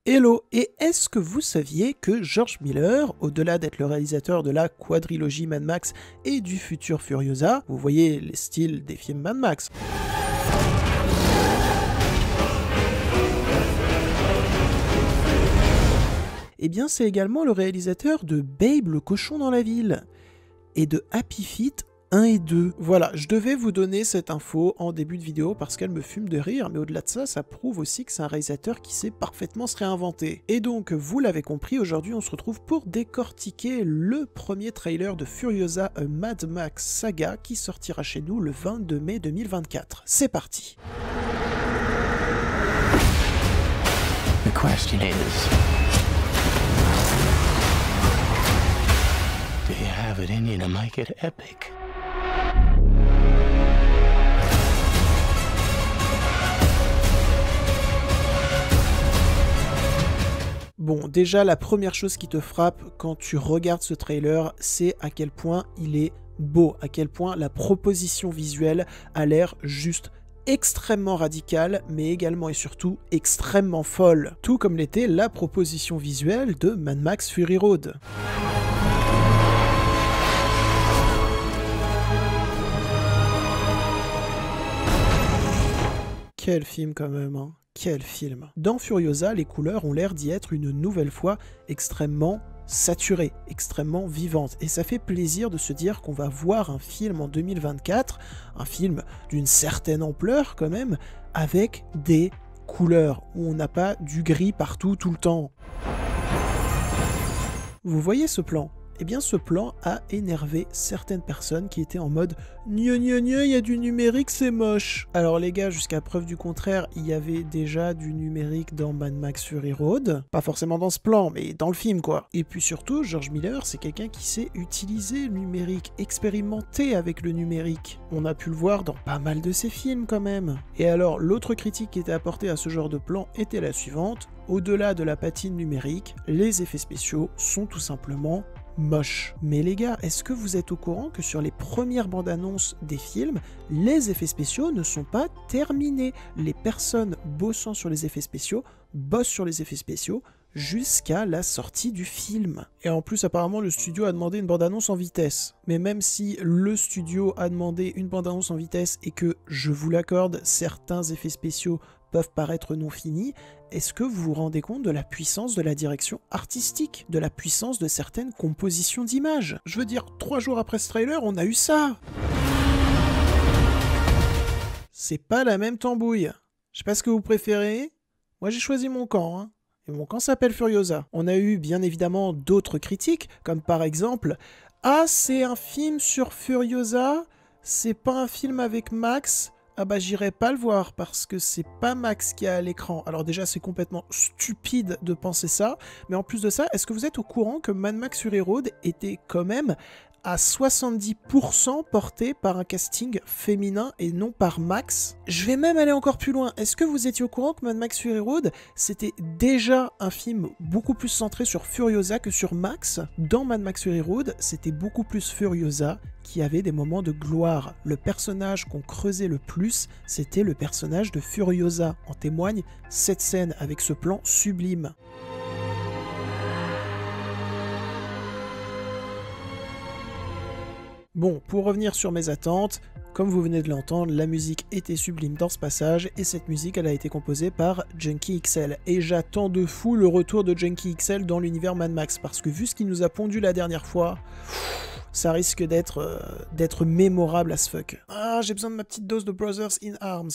Hello, et est-ce que vous saviez que George Miller, au-delà d'être le réalisateur de la quadrilogie Mad Max et du futur Furiosa, vous voyez les styles des films Mad Max, eh bien c'est également le réalisateur de Babe le cochon dans la ville et de Happy Feet 1 et 2. Voilà, je devais vous donner cette info en début de vidéo parce qu'elle me fume de rire, mais au-delà de ça, ça prouve aussi que c'est un réalisateur qui sait parfaitement se réinventer. Et donc, vous l'avez compris, aujourd'hui on se retrouve pour décortiquer le premier trailer de Furiosa A Mad Max Saga qui sortira chez nous le 22 mai 2024. C'est parti. The question is, do you have it in you to make it epic? Bon, déjà, la première chose qui te frappe quand tu regardes ce trailer, c'est à quel point il est beau, à quel point la proposition visuelle a l'air juste extrêmement radicale, mais également et surtout extrêmement folle. Tout comme l'était la proposition visuelle de Mad Max Fury Road. Quel film quand même, hein. Quel film. Dans Furiosa, les couleurs ont l'air d'y être une nouvelle fois extrêmement saturées, extrêmement vivantes. Et ça fait plaisir de se dire qu'on va voir un film en 2024, un film d'une certaine ampleur quand même, avec des couleurs, où on n'a pas du gris partout tout le temps. Vous voyez ce plan ? Eh bien ce plan a énervé certaines personnes qui étaient en mode « Gne gne gne, il y a du numérique, c'est moche ». Alors les gars, jusqu'à preuve du contraire, il y avait déjà du numérique dans Mad Max Fury Road. Pas forcément dans ce plan, mais dans le film quoi. Et puis surtout, George Miller, c'est quelqu'un qui sait utiliser le numérique, expérimenter avec le numérique. On a pu le voir dans pas mal de ses films quand même. Et alors, l'autre critique qui était apportée à ce genre de plan était la suivante. Au-delà de la patine numérique, les effets spéciaux sont tout simplement moche. Mais les gars, est-ce que vous êtes au courant que sur les premières bandes annonces des films, les effets spéciaux ne sont pas terminés? Les personnes bossant sur les effets spéciaux bossent sur les effets spéciaux jusqu'à la sortie du film. Et en plus, apparemment, le studio a demandé une bande-annonce en vitesse. Mais même si le studio a demandé une bande-annonce en vitesse et que, je vous l'accorde, certains effets spéciaux peuvent paraître non finis, est-ce que vous vous rendez compte de la puissance de la direction artistique, de la puissance de certaines compositions d'images? Je veux dire, 3 jours après ce trailer, on a eu ça! C'est pas la même tambouille. Je sais pas ce que vous préférez. Moi j'ai choisi mon camp, hein. Et mon camp s'appelle Furiosa. On a eu bien évidemment d'autres critiques, comme par exemple « Ah, c'est un film sur Furiosa, c'est pas un film avec Max ?» Ah bah j'irai pas le voir parce que c'est pas Max qui est à l'écran. Alors déjà c'est complètement stupide de penser ça, mais en plus de ça, est-ce que vous êtes au courant que Mad Max Fury Road était quand même à 70% porté par un casting féminin et non par Max? Je vais même aller encore plus loin. Est-ce que vous étiez au courant que Mad Max Fury Road, c'était déjà un film beaucoup plus centré sur Furiosa que sur Max? Dans Mad Max Fury Road, c'était beaucoup plus Furiosa qui avait des moments de gloire. Le personnage qu'on creusait le plus, c'était le personnage de Furiosa. En témoigne cette scène avec ce plan sublime. Bon, pour revenir sur mes attentes, comme vous venez de l'entendre, la musique était sublime dans ce passage, et cette musique, elle a été composée par Junkie XL. Et j'attends de fou le retour de Junkie XL dans l'univers Mad Max, parce que vu ce qu'il nous a pondu la dernière fois, ça risque d'être mémorable as fuck. Ah, j'ai besoin de ma petite dose de Brothers in Arms.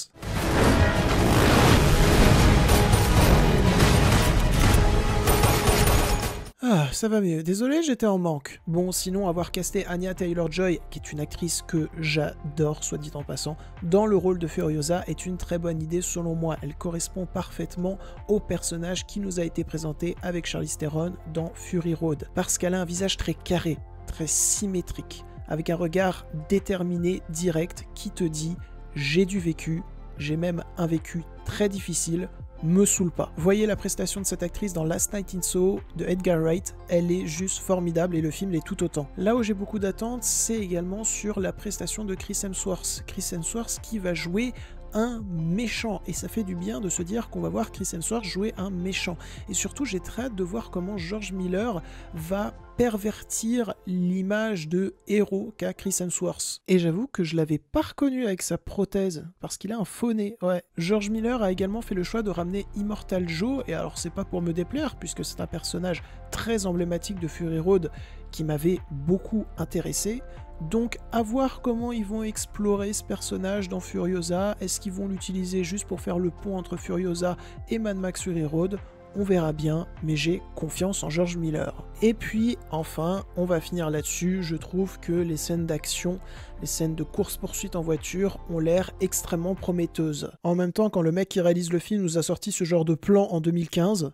Ah, ça va mieux. Désolé, j'étais en manque. Bon, sinon, avoir casté Anya Taylor-Joy, qui est une actrice que j'adore, soit dit en passant, dans le rôle de Furiosa, est une très bonne idée selon moi. Elle correspond parfaitement au personnage qui nous a été présenté avec Charlize Theron dans Fury Road. Parce qu'elle a un visage très carré, très symétrique, avec un regard déterminé, direct, qui te dit « j'ai du vécu, j'ai même un vécu très difficile ». Me saoule pas. Voyez la prestation de cette actrice dans Last Night in Soho de Edgar Wright, elle est juste formidable et le film l'est tout autant. Là où j'ai beaucoup d'attentes, c'est également sur la prestation de Chris Hemsworth. Chris Hemsworth qui va jouer un méchant, et ça fait du bien de se dire qu'on va voir Chris Hemsworth jouer un méchant. Et surtout, j'ai très hâte de voir comment George Miller va pervertir l'image de héros qu'a Chris Hemsworth. Et j'avoue que je l'avais pas reconnu avec sa prothèse, parce qu'il a un faux nez. Ouais. George Miller a également fait le choix de ramener Immortal Joe, et alors c'est pas pour me déplaire, puisque c'est un personnage très emblématique de Fury Road qui m'avait beaucoup intéressé. Donc à voir comment ils vont explorer ce personnage dans Furiosa. Est-ce qu'ils vont l'utiliser juste pour faire le pont entre Furiosa et Mad Max Fury Road? On verra bien, mais j'ai confiance en George Miller. Et puis, enfin, on va finir là-dessus. Je trouve que les scènes d'action, les scènes de course-poursuite en voiture ont l'air extrêmement prometteuses. En même temps, quand le mec qui réalise le film nous a sorti ce genre de plan en 2015...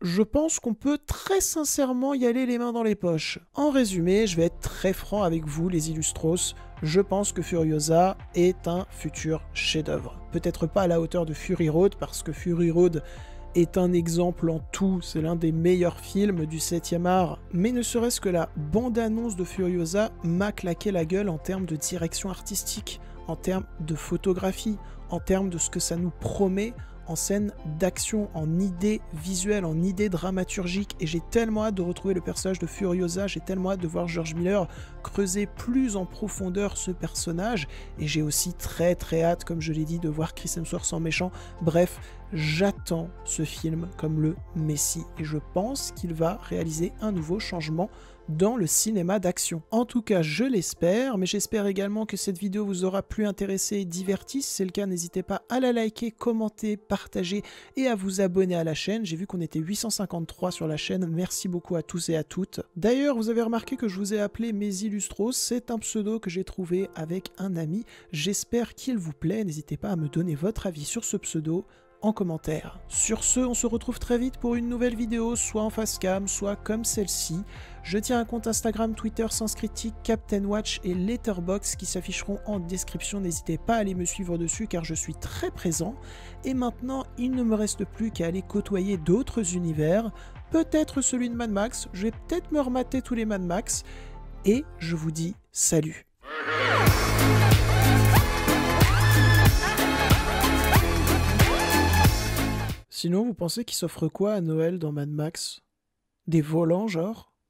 je pense qu'on peut très sincèrement y aller les mains dans les poches. En résumé, je vais être très franc avec vous les illustros, je pense que Furiosa est un futur chef-d'œuvre. Peut-être pas à la hauteur de Fury Road, parce que Fury Road est un exemple en tout, c'est l'un des meilleurs films du 7e art, mais ne serait-ce que la bande-annonce de Furiosa m'a claqué la gueule en termes de direction artistique, en termes de photographie, en termes de ce que ça nous promet en scène d'action, en idée visuelle, en idée dramaturgique, et j'ai tellement hâte de retrouver le personnage de Furiosa, j'ai tellement hâte de voir George Miller creuser plus en profondeur ce personnage, et j'ai aussi très hâte, comme je l'ai dit, de voir Chris Hemsworth en méchant. Bref, j'attends ce film comme le Messie, et je pense qu'il va réaliser un nouveau changement dans le cinéma d'action. En tout cas, je l'espère, mais j'espère également que cette vidéo vous aura plu, intéressé et diverti. Si c'est le cas, n'hésitez pas à la liker, commenter, partager et à vous abonner à la chaîne. J'ai vu qu'on était 853 sur la chaîne, merci beaucoup à tous et à toutes. D'ailleurs, vous avez remarqué que je vous ai appelé Mes Illustros, c'est un pseudo que j'ai trouvé avec un ami. J'espère qu'il vous plaît, n'hésitez pas à me donner votre avis sur ce pseudo en commentaire. Sur ce, on se retrouve très vite pour une nouvelle vidéo, soit en face cam, soit comme celle-ci. Je tiens un compte Instagram, Twitter, Sens Critique, Captain Watch et Letterboxd qui s'afficheront en description. N'hésitez pas à aller me suivre dessus car je suis très présent. Et maintenant, il ne me reste plus qu'à aller côtoyer d'autres univers, peut-être celui de Mad Max, je vais peut-être me remater tous les Mad Max, et je vous dis salut. Sinon, vous pensez qu'il s'offre quoi à Noël dans Mad Max? Des volants, genre?